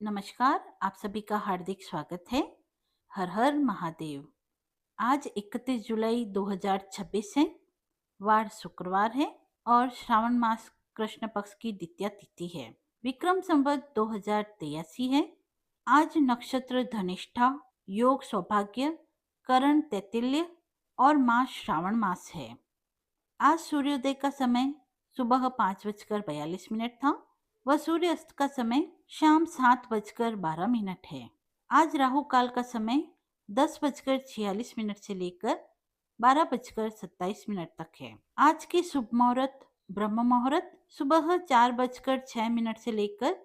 नमस्कार, आप सभी का हार्दिक स्वागत है। हर हर महादेव। आज 31 जुलाई 2026 है, वार शुक्रवार है और श्रावण मास कृष्ण पक्ष की द्वितीया तिथि है। विक्रम संवत 2083 है। आज नक्षत्र धनिष्ठा, योग सौभाग्य, करण तैतिल्य और मास श्रावण मास है। आज सूर्योदय का समय सुबह 5:42 था व सूर्यास्त का समय शाम 7:12 है। आज राहु काल का समय 10:46 से लेकर 12:27 तक है। आज की शुभ मुहूर्त ब्रह्म मुहूर्त सुबह 4:06 से लेकर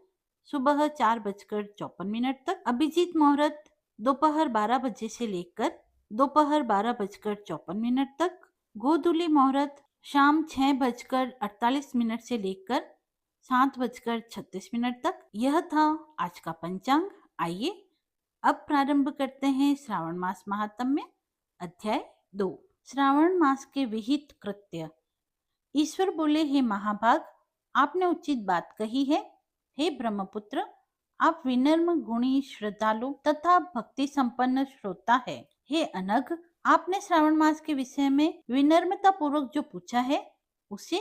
सुबह 4:54 तक। अभिजीत मुहूर्त दोपहर 12 बजे से लेकर दोपहर 12:54 तक। गोधूली मुहूर्त शाम 6:48 से लेकर 7:36 तक। यह था आज का पंचांग। आइए अब प्रारंभ करते हैं श्रावण मास महात्म्य अध्याय 2। श्रावण मास के विहित कृत्य। ईश्वर बोले, हे महाभाग, आपने उचित बात कही है। हे ब्रह्मपुत्र, आप विनम्र, गुणी, श्रद्धालु तथा भक्ति संपन्न श्रोता है। हे अनघ, आपने श्रावण मास के विषय में विनम्रता पूर्वक जो पूछा है उसे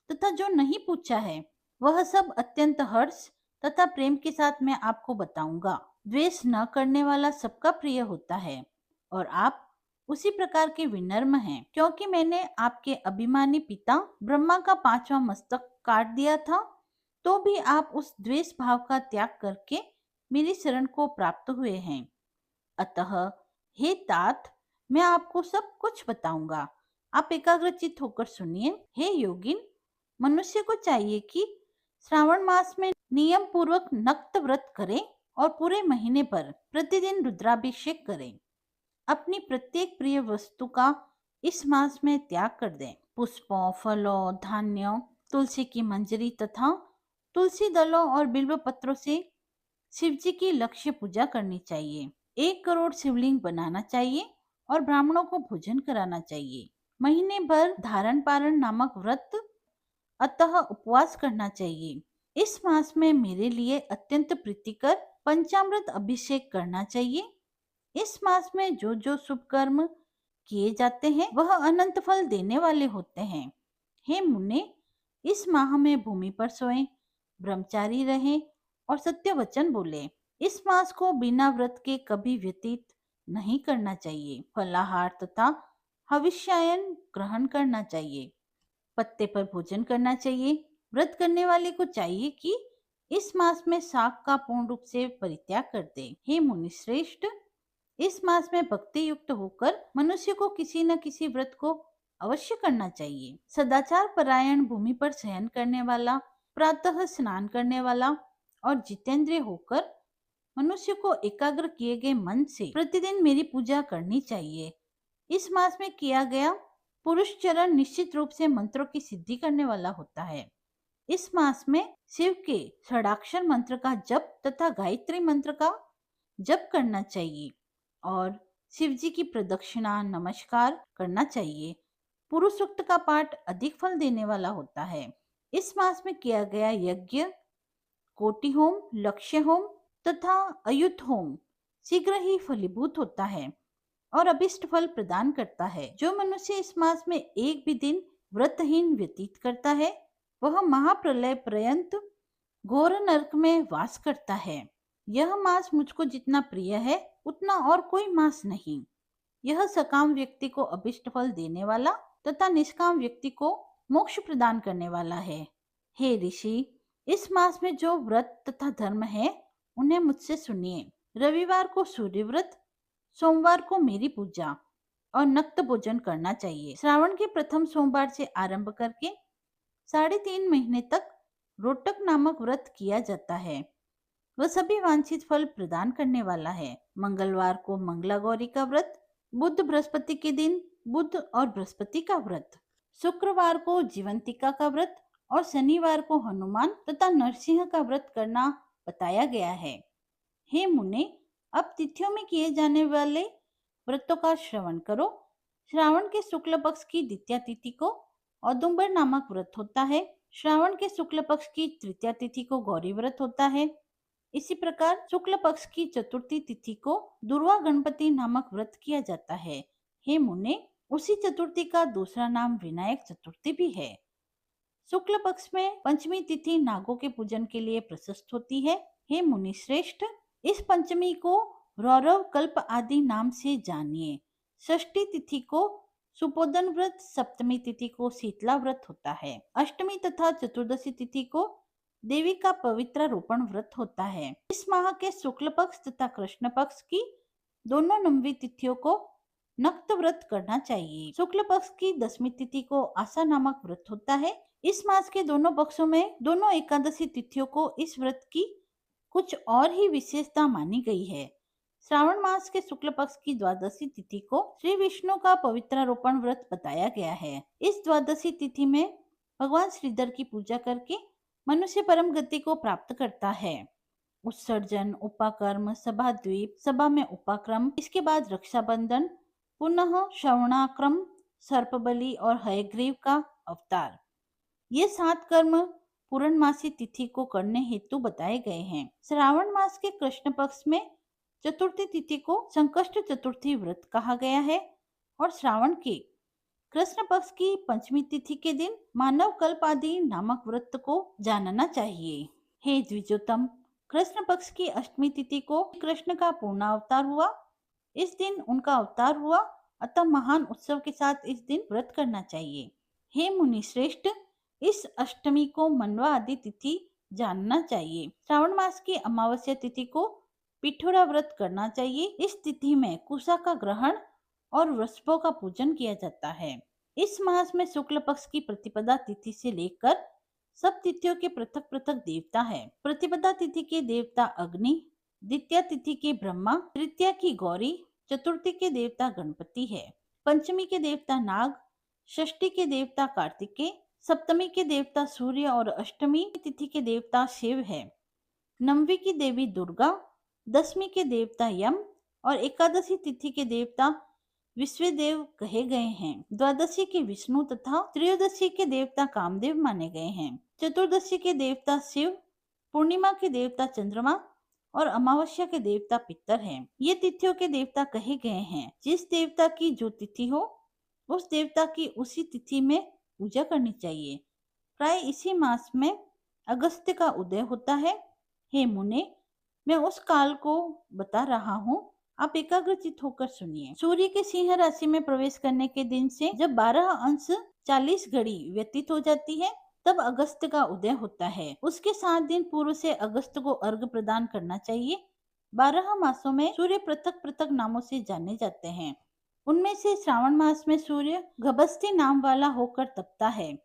तथा जो नहीं पूछा है वह सब अत्यंत हर्ष तथा प्रेम के साथ मैं आपको बताऊंगा। द्वेष न करने वाला सबका प्रिय होता है और आप उसी प्रकार के विनम्र हैं, क्योंकि मैंने आपके अभिमानी पिता ब्रह्मा का 5वां मस्तक काट दिया था, तो भी आप उस द्वेष भाव का त्याग करके मेरी शरण को प्राप्त हुए हैं। अतः हे तात, मैं आपको सब कुछ बताऊंगा। आप एकाग्रचित होकर सुनिए। हे योगिन, मनुष्य को चाहिए कि श्रावण मास में नियम पूर्वक नक्त व्रत करे और पूरे महीने पर प्रतिदिन रुद्राभिषेक करें। अपनी प्रत्येक प्रिय वस्तु का इस मास में त्याग कर दें। पुष्पों, फलों, धान्यों, तुलसी की मंजरी तथा तुलसी दलों और बिल्व पत्रों से शिव जी की लक्ष्य पूजा करनी चाहिए। 1 करोड़ शिवलिंग बनाना चाहिए और ब्राह्मणों को भोजन कराना चाहिए। महीने भर धारण पारण नामक व्रत अतः उपवास करना चाहिए। इस मास में मेरे लिए अत्यंत प्रीतिकर पंचामृत अभिषेक करना चाहिए। इस मास में जो जो शुभ कर्म किए जाते हैं वह अनंत फल देने वाले होते हैं। हे मुन्ने, इस माह में भूमि पर सोएं, ब्रह्मचारी रहें और सत्य वचन बोले। इस मास को बिना व्रत के कभी व्यतीत नहीं करना चाहिए। फलाहार तथा हविष्यायन ग्रहण करना चाहिए। पत्ते पर भोजन करना चाहिए। व्रत करने वाले को चाहिए कि इस मास में शाक का पूर्ण रूप से परित्याग कर दे। हे मुनि श्रेष्ठ, इस मास में भक्ति युक्त होकर मनुष्य को किसी न किसी व्रत को अवश्य करना चाहिए। सदाचार परायण, भूमि पर शयन करने वाला, प्रातः स्नान करने वाला और जितेंद्रिय होकर मनुष्य को एकाग्र किए गए मन से प्रतिदिन मेरी पूजा करनी चाहिए। इस मास में किया गया पुरुष चरण निश्चित रूप से मंत्रों की सिद्धि करने वाला होता है। इस मास में शिव के षडाक्षर मंत्र का जप तथा गायत्री मंत्र का जप करना चाहिए और शिव जी की प्रदक्षिणा नमस्कार करना चाहिए। पुरुष सूक्त का पाठ अधिक फल देने वाला होता है। इस मास में किया गया यज्ञ, कोटि होम, लक्ष्य होम तथा अयुत होम शीघ्र ही फलीभूत होता है और अभिष्ट फल प्रदान करता है। जो मनुष्य इस मास में एक भी दिन व्रतहीन व्यतीत करता है वह महाप्रलय पर्यंत घोर नरक में वास करता है। यह मास मुझको जितना प्रिय है उतना और कोई मास नहीं। यह सकाम व्यक्ति को अभिष्ट फल देने वाला तथा निष्काम व्यक्ति को मोक्ष प्रदान करने वाला है। हे ऋषि, इस मास में जो व्रत तथा धर्म है उन्हें मुझसे सुनिए। रविवार को सूर्य व्रत, सोमवार को मेरी पूजा और नक्त भोजन करना चाहिए। श्रावण के प्रथम सोमवार से आरंभ करके 3.5 महीने तक रोटक नामक व्रत किया जाता है। वह सभी वांछित फल प्रदान करने वाला है। मंगलवार को मंगला गौरी का व्रत, बुध बृहस्पति के दिन बुध और बृहस्पति का व्रत, शुक्रवार को जीवंतिका का व्रत और शनिवार को हनुमान तथा नरसिंह का व्रत करना बताया गया है। हे मुने, अब तिथियों में किए जाने वाले व्रतों का श्रवण करो। श्रावण के शुक्ल पक्ष की द्वितीया तिथि को औदुंबर नामक व्रत होता है। श्रावण के शुक्ल पक्ष की तृतीया तिथि को गौरी व्रत होता है। इसी प्रकार शुक्ल पक्ष की चतुर्थी तिथि को दुर्वा गणपति नामक व्रत किया जाता है। हे मुने, उसी चतुर्थी का दूसरा नाम विनायक चतुर्थी भी है। शुक्ल पक्ष में पंचमी तिथि नागों के पूजन के लिए प्रशस्त होती है। हे मुनि श्रेष्ठ, इस पंचमी को रौरव कल्प आदि नाम से जानिए। षष्ठी तिथि को सुपोदन व्रत, सप्तमी तिथि को शीतला व्रत होता है। अष्टमी तथा चतुर्दशी तिथि को देवी का पवित्र रोपण व्रत होता है। इस माह के शुक्ल पक्ष तथा कृष्ण पक्ष की दोनों नवमी तिथियों को नक्त व्रत करना चाहिए। शुक्ल पक्ष की 10वीं तिथि को आशा नामक व्रत होता है। इस मास के दोनों पक्षों में दोनों एकादशी तिथियों को इस व्रत की कुछ और ही विशेषता मानी गई है। श्रावण मास के शुक्ल पक्ष की द्वादशी तिथि को श्री विष्णु का पवित्रारोपण व्रत बताया गया है। इस द्वादशी तिथि में भगवान श्रीधर की पूजा करके मनुष्य परम गति को प्राप्त करता है। उत्सर्जन, उपाकर्म, सभा द्वीप, सभा में उपाक्रम, इसके बाद रक्षाबंधन, पुनः श्रवणाक्रम, सर्पबलि और हयग्रीव का अवतार, ये 7 कर्म पूर्णमासी तिथि को करने हेतु बताए गए हैं। श्रावण मास के कृष्ण पक्ष में चतुर्थी तिथि को संकष्ट चतुर्थी व्रत कहा गया है और श्रावण के कृष्ण पक्ष की पंचमी तिथि के दिन मानव कल्प आदि नामक व्रत को जानना चाहिए। हे द्विजोत्तम, कृष्ण पक्ष की अष्टमी तिथि को कृष्ण का पूर्ण अवतार हुआ। इस दिन उनका अवतार हुआ, अतः महान उत्सव के साथ इस दिन व्रत करना चाहिए। हे मुनि श्रेष्ठ, इस अष्टमी को मनवा आदि तिथि जानना चाहिए। श्रावण मास की अमावस्या तिथि को पिठोरा व्रत करना चाहिए। इस तिथि में कुशा का ग्रहण और वृषभों का पूजन किया जाता है। इस मास में शुक्ल पक्ष की प्रतिपदा तिथि से लेकर सब तिथियों के पृथक पृथक देवता है। प्रतिपदा तिथि के देवता अग्नि, द्वितीय तिथि के ब्रह्मा, तृतीया की गौरी, चतुर्थी के देवता गणपति है, पंचमी के देवता नाग, षष्ठी के देवता कार्तिकेय, सप्तमी के देवता सूर्य और अष्टमी तिथि के देवता शिव है। नवमी की देवी दुर्गा, 10वीं के देवता यम और एकादशी तिथि के देवता विश्वदेव कहे गए हैं। द्वादशी के विष्णु तथा त्रयोदशी के देवता कामदेव माने गए हैं। चतुर्दशी के देवता शिव, पूर्णिमा के देवता चंद्रमा और अमावस्या के देवता पितर हैं। ये तिथियों के देवता कहे गए हैं। जिस देवता की जो तिथि हो, उस देवता की उसी तिथि में पूजा करनी चाहिए। प्राय इसी मास में अगस्त्य का उदय होता है। हे मुने, मैं उस काल को बता रहा हूँ, आप एकाग्रचित होकर सुनिए। सूर्य के सिंह राशि में प्रवेश करने के दिन से जब 12 अंश 40 घड़ी व्यतीत हो जाती है, तब अगस्त का उदय होता है। उसके 7 दिन पूर्व से अगस्त को अर्घ प्रदान करना चाहिए। 12 मासों में सूर्य पृथक पृथक नामों से जाने जाते हैं। उनमें से श्रावण मास में सूर्य गभस्ती नाम वाला होकर तपता है।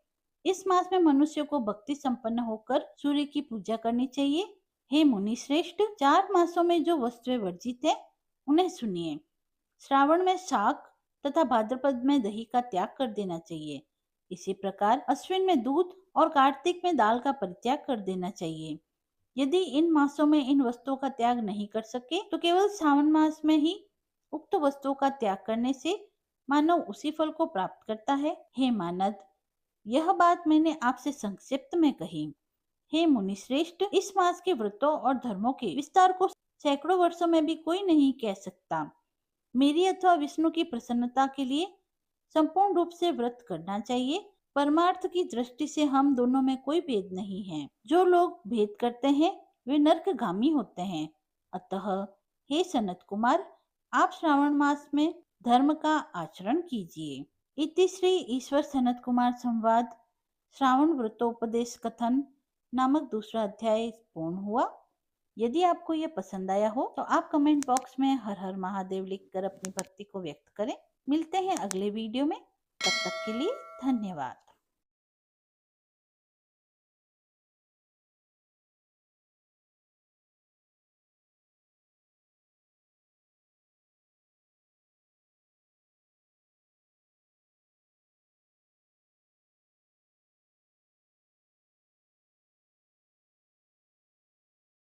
इस मास में मनुष्य को भक्ति संपन्न होकर सूर्य की पूजा करनी चाहिए। हे मुनि श्रेष्ठ, 4 मासों में जो वस्तुएं वर्जित है उन्हें सुनिए। श्रावण में शाक तथा भाद्रपद में दही का त्याग कर देना चाहिए। इसी प्रकार अश्विन में दूध और कार्तिक में दाल का परित्याग कर देना चाहिए। यदि इन मासों में इन वस्तुओं का त्याग नहीं कर सके तो केवल श्रावण मास में ही उक्त वस्तुओं का त्याग करने से मानव उसी फल को प्राप्त करता है। हे मानद, यह बात मैंने आपसे संक्षिप्त में कही। हे मुनि श्रेष्ठ, इस मास के व्रतों और धर्मों के विस्तार को सैकड़ों वर्षों में भी कोई नहीं कह सकता। मेरी अथवा विष्णु की प्रसन्नता के लिए संपूर्ण रूप से व्रत करना चाहिए। परमार्थ की दृष्टि से हम दोनों में कोई भेद नहीं है। जो लोग भेद करते हैं वे नरकगामी होते हैं। अतः हे सनत कुमार, आप श्रावण मास में धर्म का आचरण कीजिए। इति श्री ईश्वर सनत कुमार संवाद श्रावण व्रतोपदेश कथन नामक दूसरा अध्याय पूर्ण हुआ। यदि आपको यह पसंद आया हो तो आप कमेंट बॉक्स में हर हर महादेव लिखकर अपनी भक्ति को व्यक्त करें। मिलते हैं अगले वीडियो में, तब तक के लिए धन्यवाद।